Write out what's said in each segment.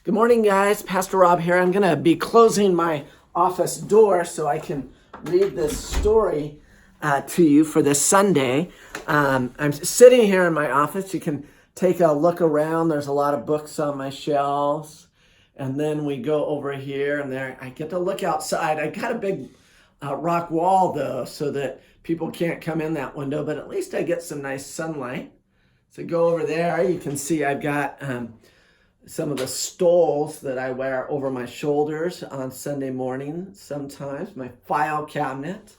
Good morning, guys. Pastor Rob here. I'm going to be closing my office door so I can read this story to you for this Sunday. I'm sitting here in my office. You can take a look around. There's a lot of books on my shelves. And then we go over here and there. I get to look outside. I got a big rock wall, though, so that people can't come in that window. But at least I get some nice sunlight. So go over there. You can see I've got some of the stoles that I wear over my shoulders on Sunday morning sometimes, my file cabinet.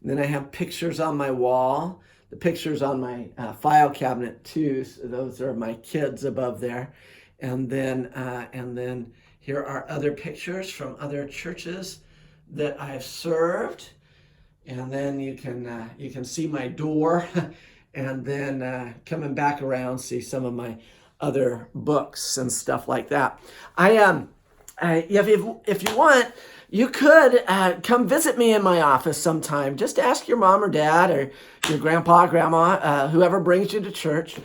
And then I have pictures on my wall. The pictures on my file cabinet too, so those are my kids above there. And then here are other pictures from other churches that I've served. And then you can see my door. And then coming back around, see some of my other books and stuff like that. If you want, you could come visit me in my office sometime. Just ask your mom or dad or your grandpa, grandma, whoever brings you to church.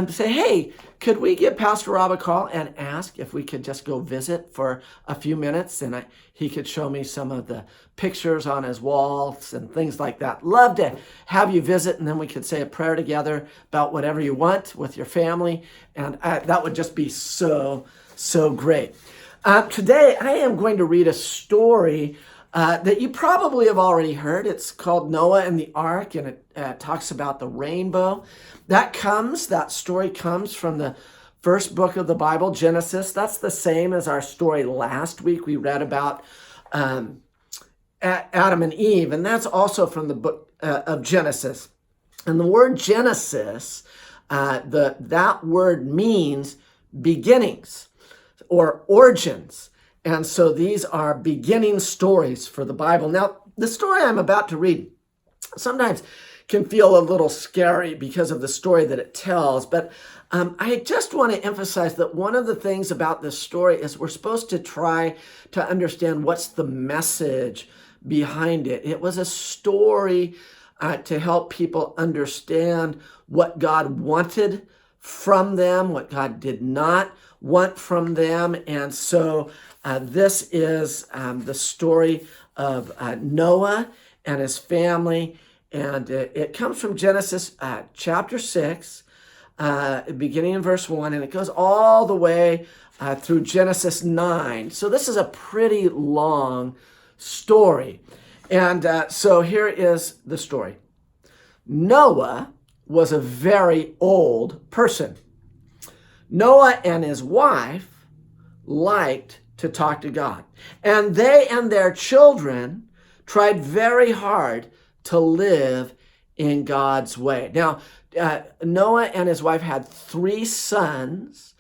Say, hey, could we give Pastor Rob a call and ask if we could just go visit for a few minutes? And he could show me some of the pictures on his walls and things like that. Love to have you visit, and then we could say a prayer together about whatever you want with your family. And that would just be so great. Today, I am going to read a story that you probably have already heard. It's called Noah and the Ark, and it talks about the rainbow. That story comes from the first book of the Bible, Genesis. That's the same as our story last week. We read about Adam and Eve, and that's also from the book of Genesis. And the word Genesis, that word means beginnings or origins. And so these are beginning stories for the Bible. Now, the story I'm about to read sometimes can feel a little scary because of the story that it tells. But I just want to emphasize that one of the things about this story is we're supposed to try to understand what's the message behind it. It was a story to help people understand what God wanted from them, what God did not want from them. And so this is the story of Noah and his family. And it comes from Genesis chapter 6, beginning in verse 1, and it goes all the way through Genesis 9. So this is a pretty long story. And so here is the story. Noah was a very old person. Noah and his wife liked to talk to God. And they and their children tried very hard to live in God's way. Now, Noah and his wife had 3 sons,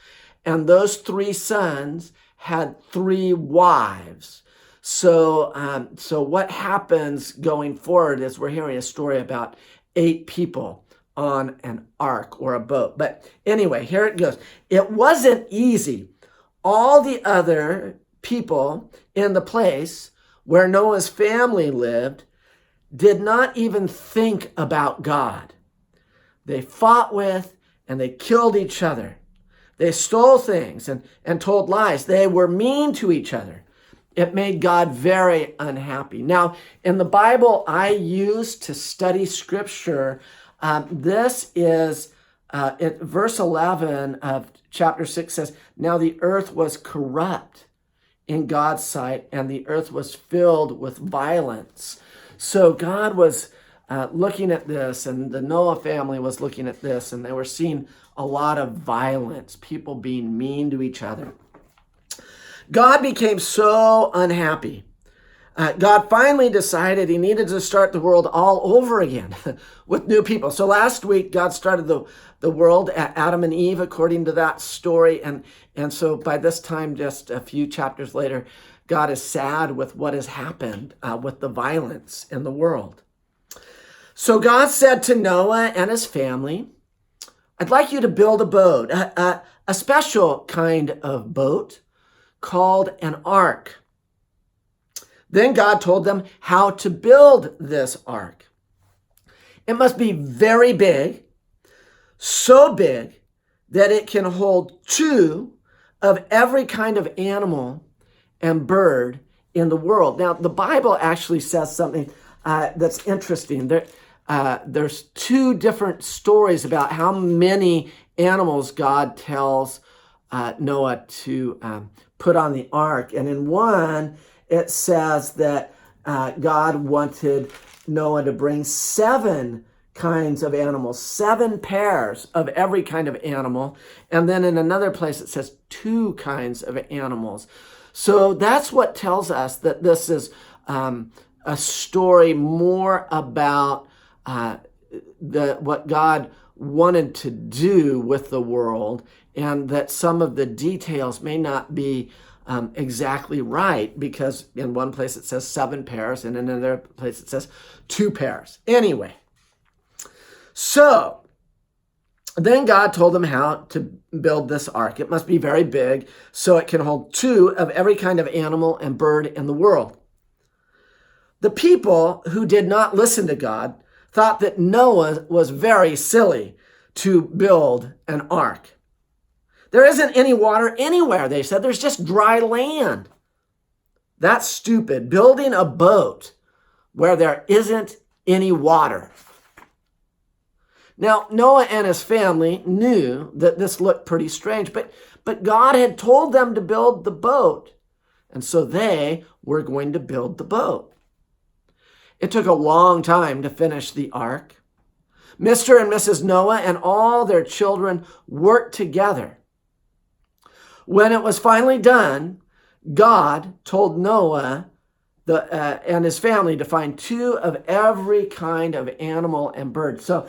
and those 3 sons had 3 wives. So what happens going forward is we're hearing a story about 8 people on an ark or a boat. But anyway, here it goes. It wasn't easy. All the other people in the place where Noah's family lived did not even think about God. They fought with and they killed each other. They stole things and told lies. They were mean to each other. It made God very unhappy. Now, in the Bible I use to study scripture, this is verse 11 of chapter 6 says, now the earth was corrupt in God's sight, and the earth was filled with violence. So God was looking at this, and the Noah family was looking at this, and they were seeing a lot of violence, people being mean to each other. God became so unhappy. God finally decided he needed to start the world all over again with new people. So last week, God started the world at Adam and Eve, according to that story. And so by this time, just a few chapters later, God is sad with what has happened with the violence in the world. So God said to Noah and his family, I'd like you to build a boat, a special kind of boat called an ark. Then God told them how to build this ark. It must be very big, so big that it can hold 2 of every kind of animal and bird in the world. Now, the Bible actually says something that's interesting. There's two different stories about how many animals God tells Noah to put on the ark. And in one, it says that God wanted Noah to bring 7 kinds of animals, 7 pairs of every kind of animal. And then in another place, it says 2 kinds of animals. So that's what tells us that this is a story more about what God wanted to do with the world, and that some of the details may not be exactly right, because in one place it says 7 pairs and in another place it says 2 pairs. Anyway, so then God told them how to build this ark. It must be very big so it can hold 2 of every kind of animal and bird in the world. The people who did not listen to God thought that Noah was very silly to build an ark. There isn't any water anywhere, they said. There's just dry land. That's stupid. Building a boat where there isn't any water. Now, Noah and his family knew that this looked pretty strange, but God had told them to build the boat, and so they were going to build the boat. It took a long time to finish the ark. Mr. and Mrs. Noah and all their children worked together. When it was finally done, God told Noah and his family to find 2 of every kind of animal and bird. So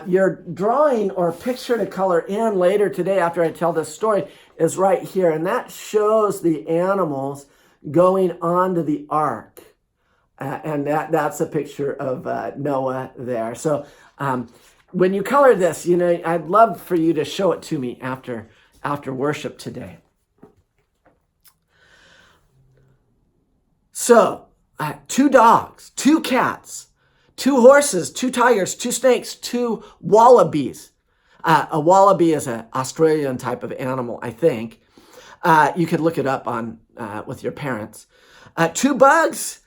your drawing or picture to color in later today after I tell this story is right here. And that shows the animals going onto the ark. And that's a picture of Noah there. So when you color this, I'd love for you to show it to me after worship today. So 2 dogs, 2 cats, 2 horses, 2 tigers, 2 snakes, 2 wallabies. A wallaby is an Australian type of animal, I think. You could look it up on with your parents. 2 bugs.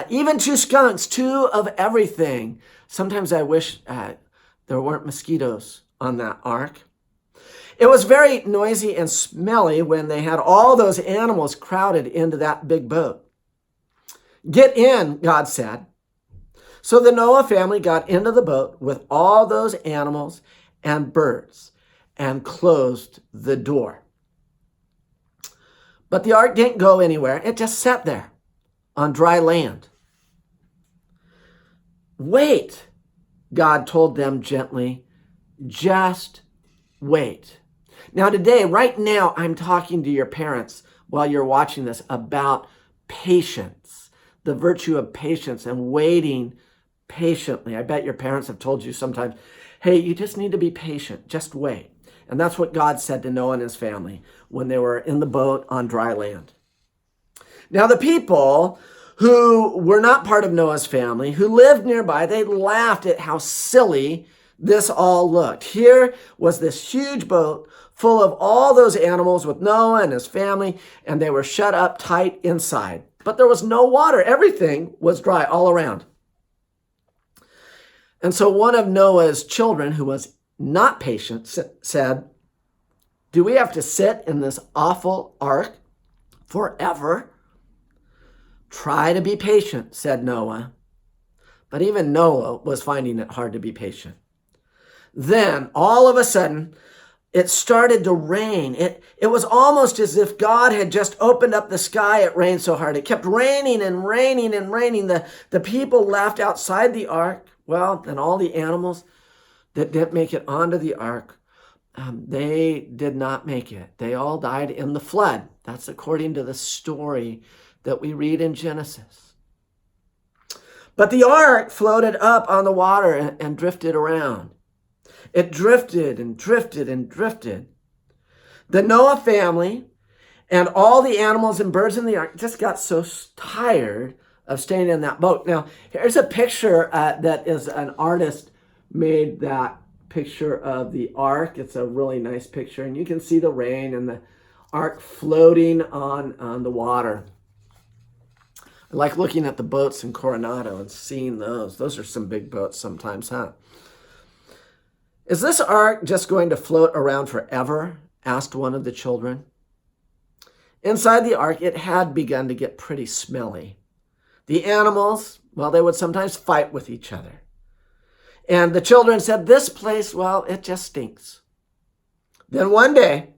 Even 2 skunks, 2 of everything. Sometimes I wish there weren't mosquitoes on that ark. It was very noisy and smelly when they had all those animals crowded into that big boat. Get in, God said. So the Noah family got into the boat with all those animals and birds and closed the door. But the ark didn't go anywhere. It just sat there on dry land. Wait, God told them gently. Just wait. Now today, right now, I'm talking to your parents while you're watching this about patience, the virtue of patience and waiting patiently. I bet your parents have told you sometimes, hey, you just need to be patient, just wait. And that's what God said to Noah and his family when they were in the boat on dry land. Now, the people who were not part of Noah's family, who lived nearby, they laughed at how silly this all looked. Here was this huge boat full of all those animals with Noah and his family, and they were shut up tight inside. But there was no water. Everything was dry all around. And so one of Noah's children, who was not patient, said, do we have to sit in this awful ark forever? Try to be patient, said Noah. But even Noah was finding it hard to be patient. Then, all of a sudden, it started to rain. It was almost as if God had just opened up the sky. It rained so hard. It kept raining and raining and raining. The people left outside the ark. Well, and all the animals that didn't make it onto the ark, they did not make it. They all died in the flood. That's according to the story that we read in Genesis. But the ark floated up on the water and drifted around. It drifted and drifted and drifted. The Noah family and all the animals and birds in the ark just got so tired of staying in that boat. Now, here's a picture that is an artist made that picture of the ark. It's a really nice picture, and you can see the rain and ark floating on the water. I like looking at the boats in Coronado and seeing those. Those are some big boats sometimes, huh? Is this ark just going to float around forever? Asked one of the children. Inside the ark, it had begun to get pretty smelly. The animals, well, they would sometimes fight with each other. And the children said, this place, well, it just stinks. Then one day,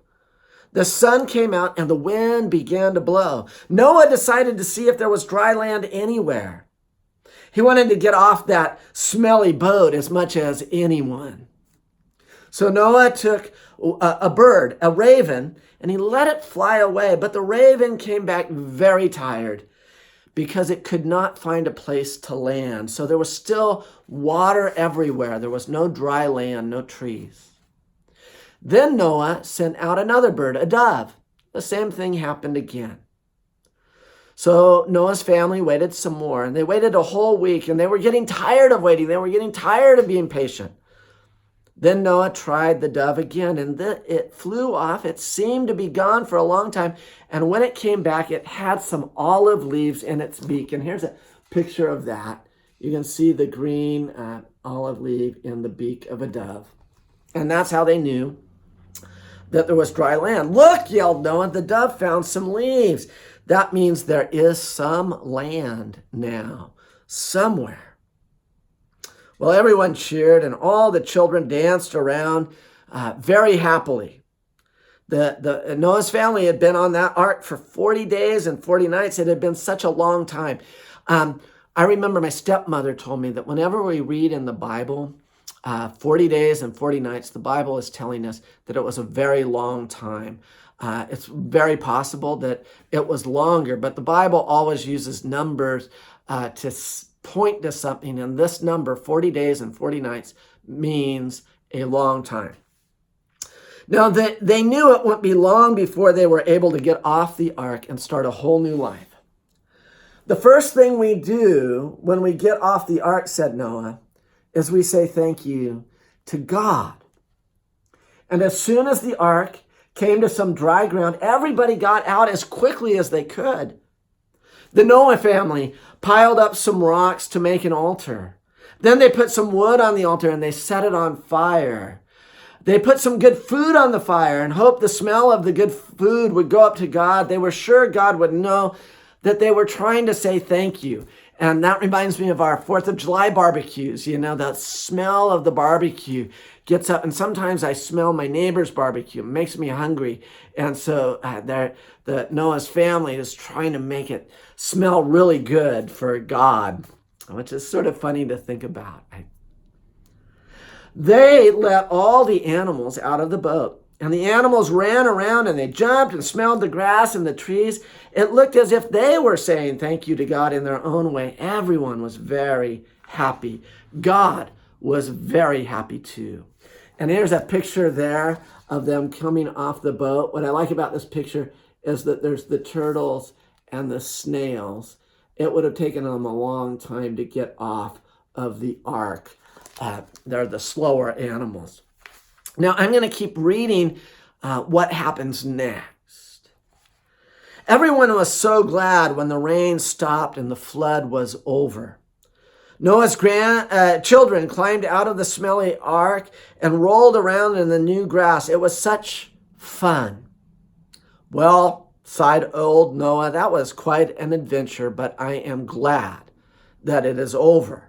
the sun came out and the wind began to blow. Noah decided to see if there was dry land anywhere. He wanted to get off that smelly boat as much as anyone. So Noah took a bird, a raven, and he let it fly away. But the raven came back very tired because it could not find a place to land. So there was still water everywhere. There was no dry land, no trees. Then Noah sent out another bird, a dove. The same thing happened again. So Noah's family waited some more, and they waited a whole week, and they were getting tired of waiting. They were getting tired of being patient. Then Noah tried the dove again, and it flew off. It seemed to be gone for a long time, and when it came back, it had some olive leaves in its beak. And here's a picture of that. You can see the green olive leaf in the beak of a dove. And that's how they knew that there was dry land. Look, yelled Noah, the dove found some leaves. That means there is some land now, somewhere. Well, everyone cheered and all the children danced around very happily. Noah's family had been on that ark for 40 days and 40 nights. It had been such a long time. I remember my stepmother told me that whenever we read in the Bible, 40 days and 40 nights, the Bible is telling us that it was a very long time. It's very possible that it was longer, but the Bible always uses numbers to point to something, and this number, 40 days and 40 nights, means a long time. Now, they knew it wouldn't be long before they were able to get off the ark and start a whole new life. The first thing we do when we get off the ark, said Noah, is we say thank you to God. And as soon as the ark came to some dry ground, everybody got out as quickly as they could. The Noah family piled up some rocks to make an altar. Then they put some wood on the altar and they set it on fire. They put some good food on the fire and hoped the smell of the good food would go up to God. They were sure God would know that they were trying to say thank you. And that reminds me of our 4th of July barbecues. You know, the smell of the barbecue gets up. And sometimes I smell my neighbor's barbecue. It makes me hungry. And so the Noah's family is trying to make it smell really good for God, which is sort of funny to think about. They let all the animals out of the boat. And the animals ran around and they jumped and smelled the grass and the trees. It looked as if they were saying thank you to God in their own way. Everyone was very happy. God was very happy too. And here's a picture there of them coming off the boat. What I like about this picture is that there's the turtles and the snails. It would have taken them a long time to get off of the ark. They're the slower animals. Now, I'm going to keep reading what happens next. Everyone was so glad when the rain stopped and the flood was over. Noah's children climbed out of the smelly ark and rolled around in the new grass. It was such fun. Well, sighed old Noah, that was quite an adventure, but I am glad that it is over.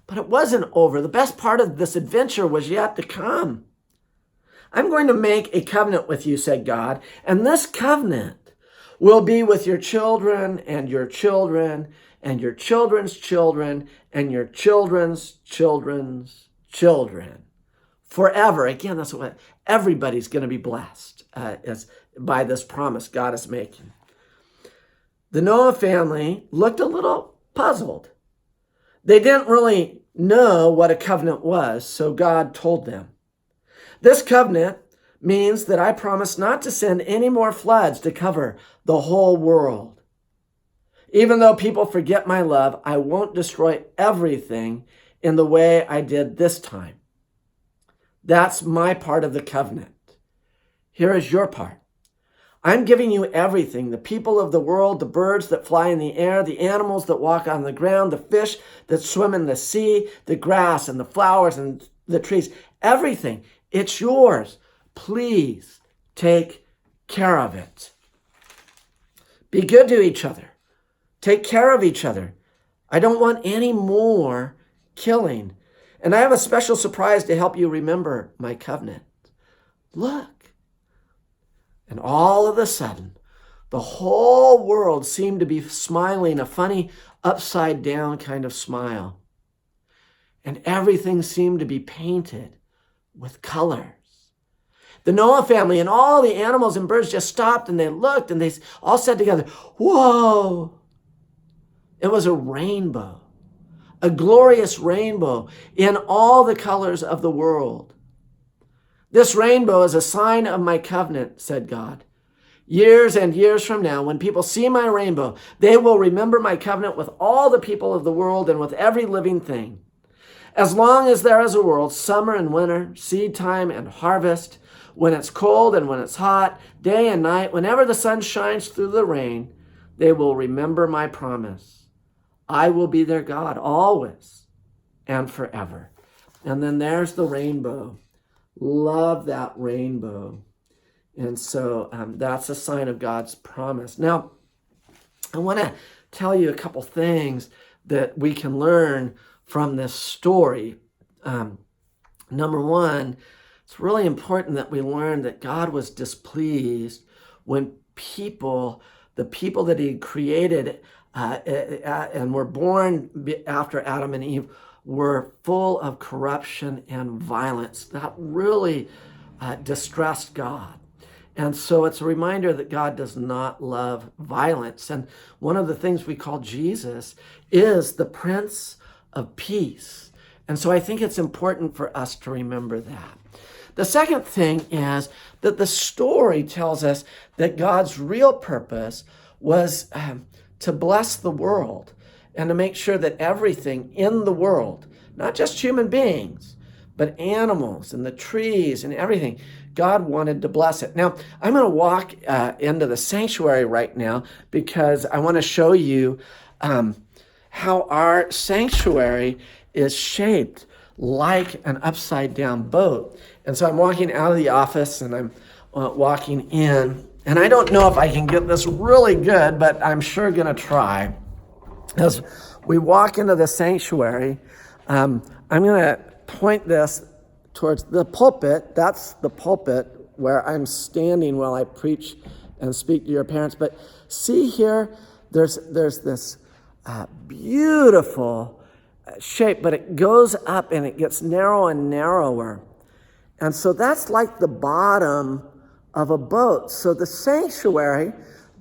But it wasn't over. The best part of this adventure was yet to come. I'm going to make a covenant with you, said God, and this covenant will be with your children and your children and your children's children and your children's children's children forever. Again, that's what everybody's going to be blessed by this promise God is making. The Noah family looked a little puzzled. They didn't really know what a covenant was, so God told them. This covenant means that I promise not to send any more floods to cover the whole world. Even though people forget my love, I won't destroy everything in the way I did this time. That's my part of the covenant. Here is your part. I'm giving you everything, the people of the world, the birds that fly in the air, the animals that walk on the ground, the fish that swim in the sea, the grass and the flowers and the trees, everything. It's yours. Please take care of it. Be good to each other. Take care of each other. I don't want any more killing. And I have a special surprise to help you remember my covenant. Look. And all of a sudden, the whole world seemed to be smiling a funny upside down kind of smile. And everything seemed to be painted with colors. The Noah family and all the animals and birds just stopped and they looked and they all said together, "Whoa!" It was a rainbow, a glorious rainbow in all the colors of the world. "This rainbow is a sign of my covenant," said God. "Years and years from now, when people see my rainbow, they will remember my covenant with all the people of the world and with every living thing. As long as there is a world, summer and winter, seed time and harvest, when it's cold and when it's hot, day and night, whenever the sun shines through the rain, they will remember my promise. I will be their God always and forever." And then there's the rainbow. Love that rainbow. And so that's a sign of God's promise. Now, I want to tell you a couple things that we can learn from this story. Number one, it's really important that we learn that God was displeased when the people that he created and were born after Adam and Eve were full of corruption and violence. That really distressed God. And so it's a reminder that God does not love violence. And one of the things we call Jesus is the Prince of Peace. And so I think it's important for us to remember that. The second thing is that the story tells us that God's real purpose was to bless the world and to make sure that everything in the world, not just human beings, but animals and the trees and everything, God wanted to bless it. Now, I'm going to walk into the sanctuary right now because I want to show you how our sanctuary is shaped like an upside down boat. And so I'm walking out of the office and I'm walking in. And I don't know if I can get this really good, but I'm sure going to try. As we walk into the sanctuary, I'm going to point this towards the pulpit. That's the pulpit where I'm standing while I preach and speak to your parents. But see here, there's this beautiful shape, but it goes up and it gets narrow and narrower. And so that's like the bottom of a boat. So the sanctuary,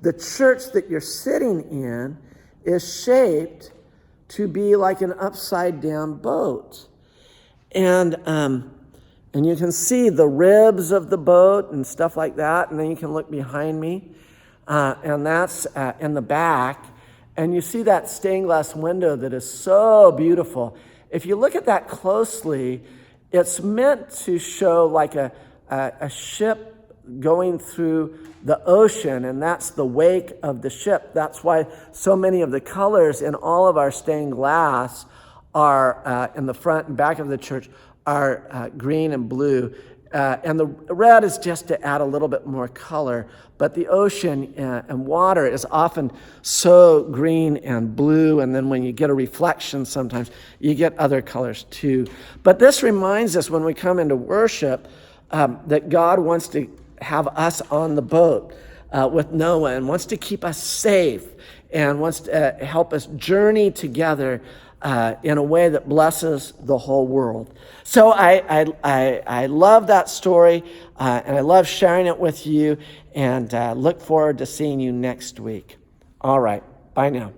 the church that you're sitting in, is shaped to be like an upside down boat. And you can see the ribs of the boat and stuff like that. And then you can look behind me, and that's in the back. And you see that stained glass window that is so beautiful. If you look at that closely, it's meant to show like a ship going through the ocean, and that's the wake of the ship. That's why so many of the colors in all of our stained glass are in the front and back of the church are green and blue. And the red is just to add a little bit more color. But the ocean and water is often so green and blue. And then when you get a reflection, sometimes you get other colors too. But this reminds us when we come into worship that God wants to have us on the boat with Noah and wants to keep us safe and wants to help us journey together in a way that blesses the whole world. So I love that story, and I love sharing it with you, and look forward to seeing you next week. All right, bye now.